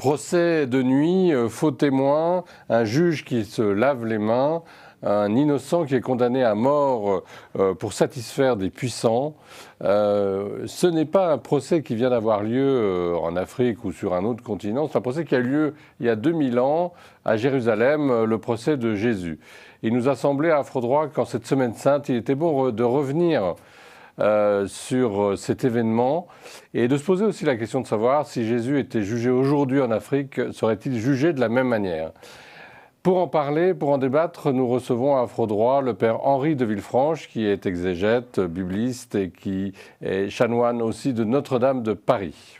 Procès de nuit, faux témoin, un juge qui se lave les mains, un innocent qui est condamné à mort pour satisfaire des puissants. Ce n'est pas un procès qui vient d'avoir lieu en Afrique ou sur un autre continent, c'est un procès qui a eu lieu il y a 2000 ans à Jérusalem, le procès de Jésus. Il nous a semblé à Afro-Droit qu'en cette semaine sainte, il était bon de revenir sur cet événement et de se poser aussi la question de savoir si Jésus était jugé aujourd'hui en Afrique, serait-il jugé de la même manière ? Pour en parler, pour en débattre, nous recevons à Afro-Droit le père Henri de Villefranche, qui est exégète, bibliste et qui est chanoine aussi de Notre-Dame de Paris.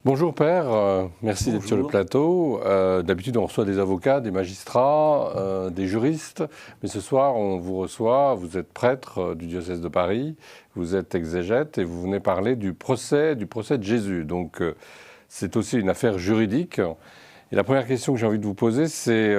Bonjour père, merci d'être sur le plateau. D'habitude on reçoit des avocats, des magistrats, des juristes, mais ce soir on vous reçoit, vous êtes prêtre du diocèse de Paris, vous êtes exégète et vous venez parler du procès de Jésus. Donc c'est aussi une affaire juridique. Et la première question que j'ai envie de vous poser, c'est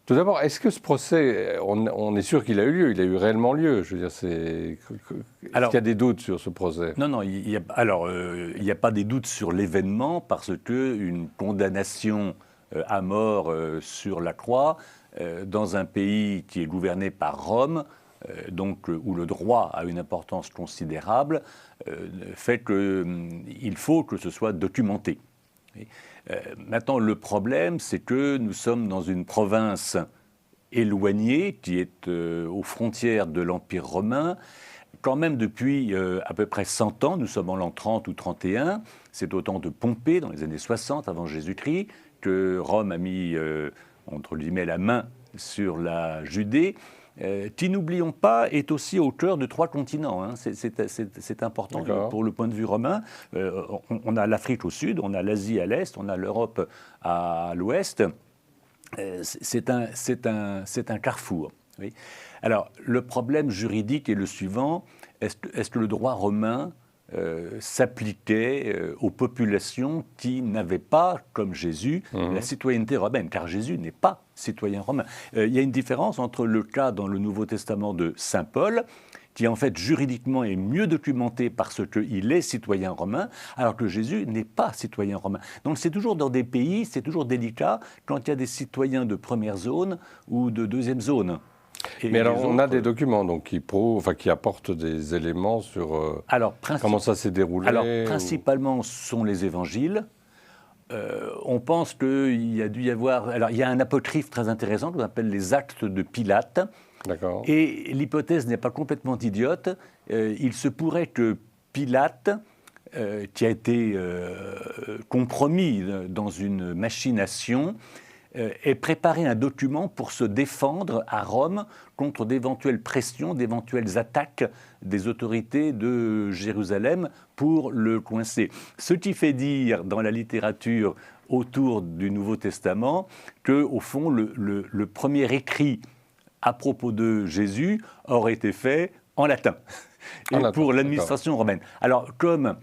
tout d'abord, est-ce que ce procès, on est sûr qu'il a eu lieu, il a eu réellement lieu? Je veux dire, est-ce qu'il y a des doutes sur ce procès? Non, il n'y a pas des doutes sur l'événement parce qu'une condamnation à mort sur la croix dans un pays qui est gouverné par Rome, donc où le droit a une importance considérable, fait qu'il faut que ce soit documenté. Maintenant, le problème, c'est que nous sommes dans une province éloignée qui est aux frontières de l'Empire romain. Quand même, depuis à peu près 100 ans, nous sommes en l'an 30 ou 31, c'est au temps de Pompée, dans les années 60 avant Jésus-Christ, que Rome a mis, entre guillemets, la main sur la Judée, qui, n'oublions pas, est aussi au cœur de 3 continents. Hein. C'est important pour le point de vue romain. On a l'Afrique au sud, on a l'Asie à l'est, on a l'Europe à l'ouest. C'est un carrefour. Oui. Alors, le problème juridique est le suivant. Est-ce que le droit romain s'appliquait aux populations qui n'avaient pas, comme Jésus, la citoyenneté romaine, car Jésus n'est pas citoyen romain. Il y a une différence entre le cas dans le Nouveau Testament de Saint Paul, qui en fait juridiquement est mieux documenté parce qu'il est citoyen romain, alors que Jésus n'est pas citoyen romain. Donc c'est toujours dans des pays, c'est toujours délicat quand il y a des citoyens de première zone ou de deuxième zone. Mais alors, on a des documents donc, qui apportent des éléments sur comment ça s'est déroulé. Alors, principalement, ce sont les évangiles. On pense qu'il y a dû y avoir... Alors, il y a un apocryphe très intéressant qu'on appelle les Actes de Pilate. D'accord. Et l'hypothèse n'est pas complètement idiote. Il se pourrait que Pilate, qui a été compromis dans une machination, ait préparé un document pour se défendre à Rome contre d'éventuelles pressions, d'éventuelles attaques des autorités de Jérusalem pour le coincer. Ce qui fait dire dans la littérature autour du Nouveau Testament qu'au fond, le premier écrit à propos de Jésus aurait été fait en latin pour l'administration romaine. Alors, comme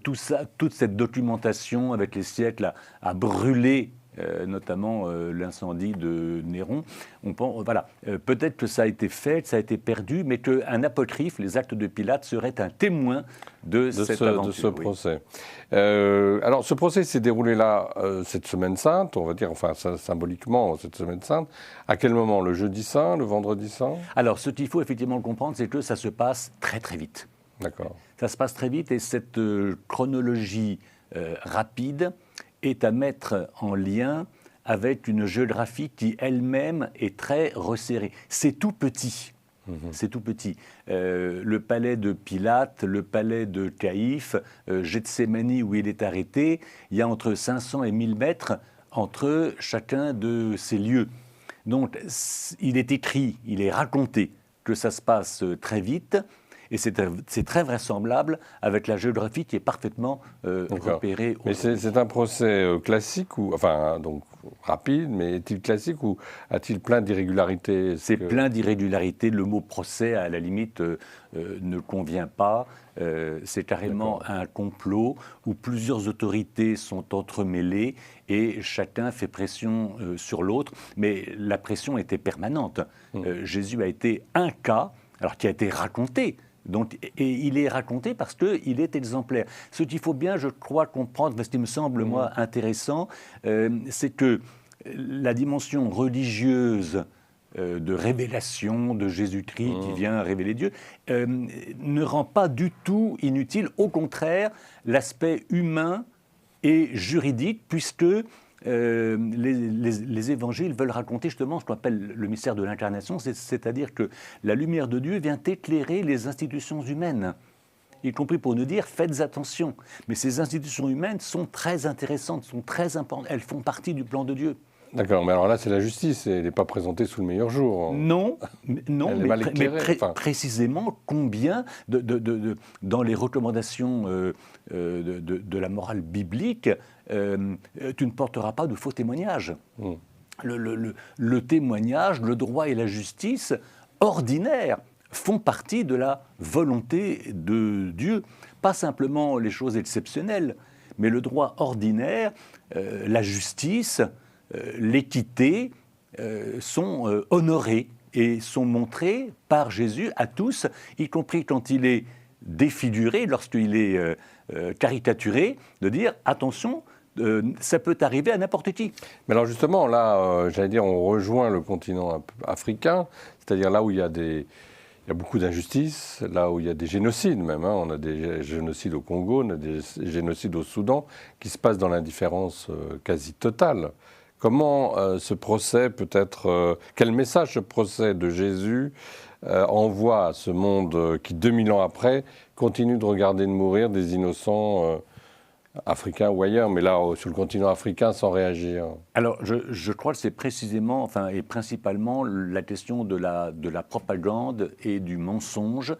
toute cette documentation avec les siècles a brûlé notamment l'incendie de Néron. Peut-être que ça a été fait, que ça a été perdu, mais qu'un apocryphe, les Actes de Pilate, serait un témoin de cette aventure. De ce procès. Alors, ce procès s'est déroulé là, cette semaine sainte, on va dire, enfin, symboliquement, cette semaine sainte. À quel moment? Le jeudi saint, le vendredi saint? Alors, ce qu'il faut effectivement comprendre, c'est que ça se passe très, très vite. D'accord. Ça se passe très vite et cette chronologie rapide est à mettre en lien avec une géographie qui elle-même est très resserrée. C'est tout petit. C'est tout petit. Le palais de Pilate, le palais de Caïphe, Gethsémani où il est arrêté, il y a entre 500 et 1000 mètres entre chacun de ces lieux. Donc il est écrit, il est raconté que ça se passe très vite Et c'est très vraisemblable avec la géographie qui est parfaitement repérée. Mais c'est un procès classique, donc rapide, mais est-il classique ou a-t-il plein d'irrégularités? C'est plein d'irrégularités. Le mot procès, à la limite, ne convient pas. C'est carrément un complot où plusieurs autorités sont entremêlées et chacun fait pression sur l'autre. Mais la pression était permanente. Jésus a été un cas, alors qui a été raconté. Donc, et il est raconté parce qu'il est exemplaire. Ce qu'il faut bien, je crois, comprendre, ce qui me semble, moi, intéressant, c'est que la dimension religieuse de révélation de Jésus-Christ qui vient révéler Dieu, ne rend pas du tout inutile. Au contraire, l'aspect humain et juridique, puisque les évangiles veulent raconter justement ce qu'on appelle le mystère de l'incarnation, c'est-à-dire que la lumière de Dieu vient éclairer les institutions humaines, y compris pour nous dire faites attention. Mais ces institutions humaines sont très intéressantes, sont très importantes, elles font partie du plan de Dieu. D'accord, mais alors là, c'est la justice, elle n'est pas présentée sous le meilleur jour. Non, mais précisément combien, dans les recommandations de la morale biblique, tu ne porteras pas de faux témoignages. Le témoignage, le droit et la justice ordinaires font partie de la volonté de Dieu. Pas simplement les choses exceptionnelles, mais le droit ordinaire, la justice, l'équité sont honorés et sont montrés par Jésus à tous, y compris quand il est défiguré, lorsqu'il est caricaturé, de dire attention, ça peut arriver à n'importe qui. Mais alors justement, là, j'allais dire, on rejoint le continent africain, c'est-à-dire là où il y a beaucoup d'injustices, là où il y a des génocides même. On a des génocides au Congo, on a des génocides au Soudan, qui se passent dans l'indifférence quasi totale. Comment ce procès peut être... quel message ce procès de Jésus envoie à ce monde qui, 2000 ans après, continue de regarder de mourir des innocents africains ou ailleurs, mais là, sur le continent africain, sans réagir? Alors, je crois que c'est précisément, et principalement, la question de la propagande et du mensonge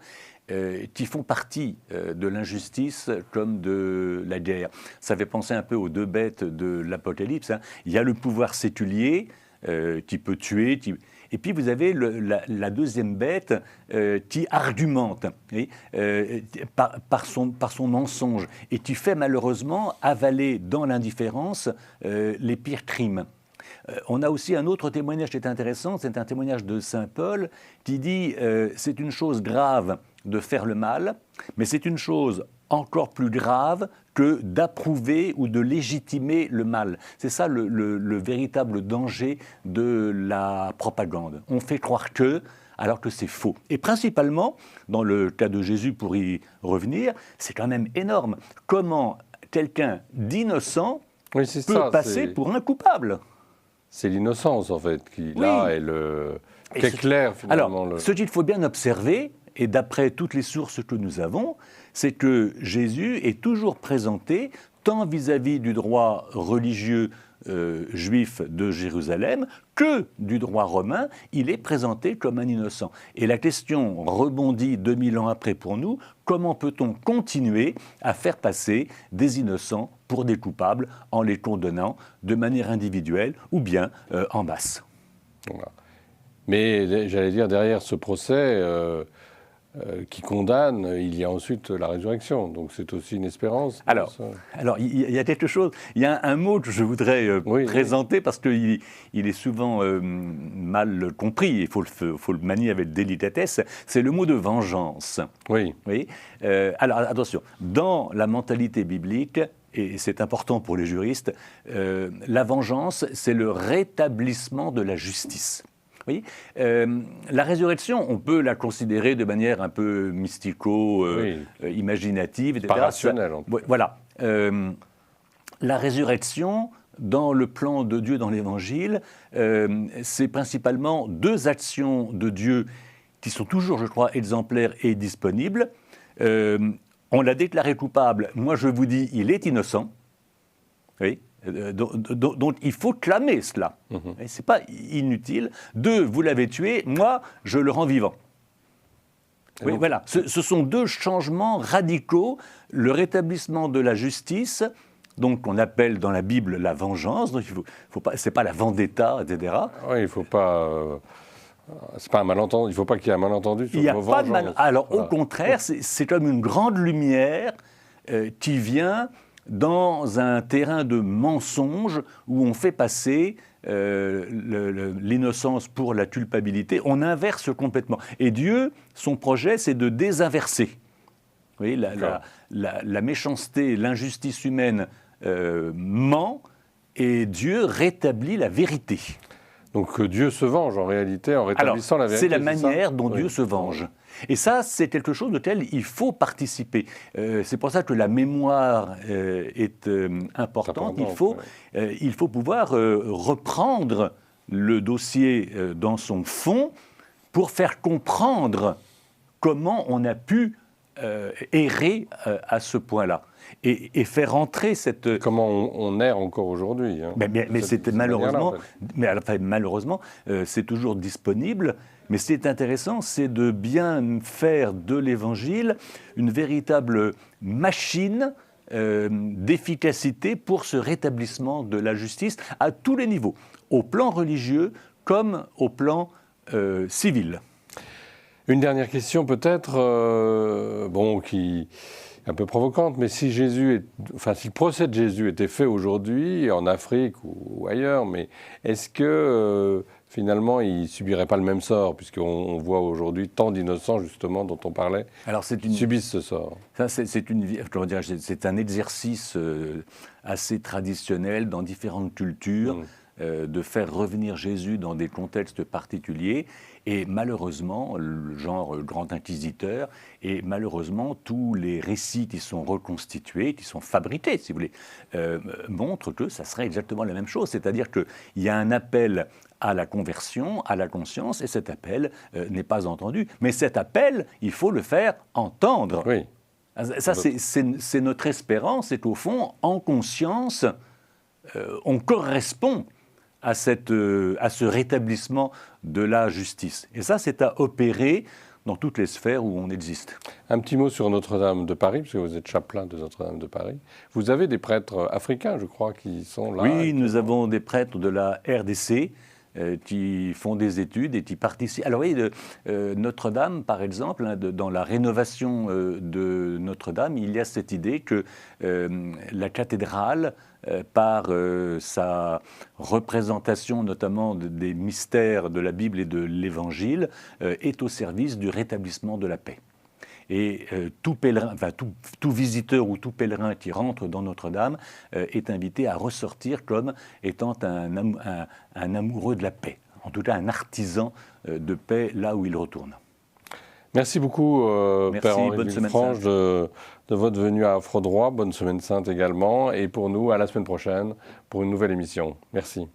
qui font partie de l'injustice comme de la guerre. Ça fait penser un peu aux deux bêtes de l'Apocalypse. Il y a le pouvoir séculier qui peut tuer, et puis vous avez la deuxième bête qui argumente par son mensonge et qui fait malheureusement avaler dans l'indifférence les pires crimes. On a aussi un autre témoignage qui est intéressant, c'est un témoignage de saint Paul qui dit c'est une chose grave de faire le mal, mais c'est une chose encore plus grave que d'approuver ou de légitimer le mal. C'est ça le véritable danger de la propagande. On fait croire que, alors que c'est faux. Et principalement, dans le cas de Jésus, pour y revenir, c'est quand même énorme. Comment quelqu'un d'innocent peut passer pour un coupable? C'est l'innocence, en fait, qui éclaire finalement. Alors, ce qu'il faut bien observer, et d'après toutes les sources que nous avons, c'est que Jésus est toujours présenté, tant vis-à-vis du droit religieux juif de Jérusalem que du droit romain, il est présenté comme un innocent. Et la question rebondit 2000 ans après pour nous, comment peut-on continuer à faire passer des innocents pour des coupables en les condamnant de manière individuelle ou bien en masse? Voilà. Mais j'allais dire, derrière ce procès qui condamne, il y a ensuite la résurrection. Donc c'est aussi une espérance. Alors il y a quelque chose, il y a un mot que je voudrais présenter parce qu'il est souvent mal compris, il faut le manier avec délicatesse, c'est le mot de vengeance. Oui. Alors attention, dans la mentalité biblique, et c'est important pour les juristes, la vengeance, c'est le rétablissement de la justice. Oui. La résurrection, on peut la considérer de manière un peu mystico-imaginative, etc. Pas rationnelle. Voilà. La résurrection, dans le plan de Dieu dans l'Évangile, c'est principalement deux actions de Dieu qui sont toujours, je crois, exemplaires et disponibles. On l'a déclaré coupable. Moi, je vous dis, il est innocent. Oui. Donc il faut clamer cela. Ce n'est pas inutile. 2, vous l'avez tué, moi, je le rends vivant. Oui, donc, voilà. Ce sont deux changements radicaux. Le rétablissement de la justice, donc qu'on appelle dans la Bible la vengeance. Donc c'est pas la vendetta, etc. Oui, il faut pas. C'est pas un malentendu. Il faut pas qu'il y ait un malentendu sur le mot vengeance. Alors voilà. Au contraire, c'est comme une grande lumière qui vient dans un terrain de mensonge où on fait passer l'innocence pour la culpabilité. On inverse complètement. Et Dieu, son projet, c'est de désinverser. Vous voyez, la méchanceté, l'injustice humaine ment, et Dieu rétablit la vérité. Donc Dieu se venge en réalité en rétablissant la vérité. C'est la manière dont Dieu se venge. Et ça, c'est quelque chose auquel il faut participer. C'est pour ça que la mémoire est importante. Il faut pouvoir reprendre le dossier dans son fond pour faire comprendre comment on a pu errer à ce point-là. Et faire entrer cette... Comment on erre encore aujourd'hui. Hein, mais c'était malheureusement, malheureusement c'est toujours disponible. Mais ce qui est intéressant, c'est de bien faire de l'Évangile une véritable machine d'efficacité pour ce rétablissement de la justice à tous les niveaux, au plan religieux comme au plan civil. Une dernière question peut-être, qui est un peu provocante, mais si si le procès de Jésus était fait aujourd'hui en Afrique ou ailleurs, mais est-ce que finalement il ne subirait pas le même sort, puisqu'on voit aujourd'hui tant d'innocents justement dont on parlait qui subissent ce sort. Ça, c'est un exercice assez traditionnel dans différentes cultures. De faire revenir Jésus dans des contextes particuliers, et malheureusement, le genre grand inquisiteur, et malheureusement tous les récits qui sont reconstitués, qui sont fabriqués, si vous voulez, montrent que ça serait exactement la même chose, c'est-à-dire qu'il y a un appel à la conversion, à la conscience, et cet appel n'est pas entendu. Mais cet appel, il faut le faire entendre. Oui. Ça, c'est notre espérance, c'est qu'au fond, en conscience, on correspond à ce rétablissement de la justice. Et ça, c'est à opérer dans toutes les sphères où on existe. Un petit mot sur Notre-Dame de Paris, parce que vous êtes chapelain de Notre-Dame de Paris. Vous avez des prêtres africains, je crois, qui sont là. Oui, nous avons des prêtres de la RDC qui font des études et qui participent. Alors oui, Notre-Dame, par exemple, dans la rénovation de Notre-Dame, il y a cette idée que la cathédrale, par sa représentation notamment des mystères de la Bible et de l'Évangile, est au service du rétablissement de la paix. Et tout visiteur ou tout pèlerin qui rentre dans Notre-Dame est invité à ressortir comme étant un amoureux de la paix, en tout cas un artisan de paix là où il retourne. Merci beaucoup, Père Henri Villefranche, de votre venue à Afro Droit. Bonne Semaine Sainte également. Et pour nous, à la semaine prochaine pour une nouvelle émission. Merci.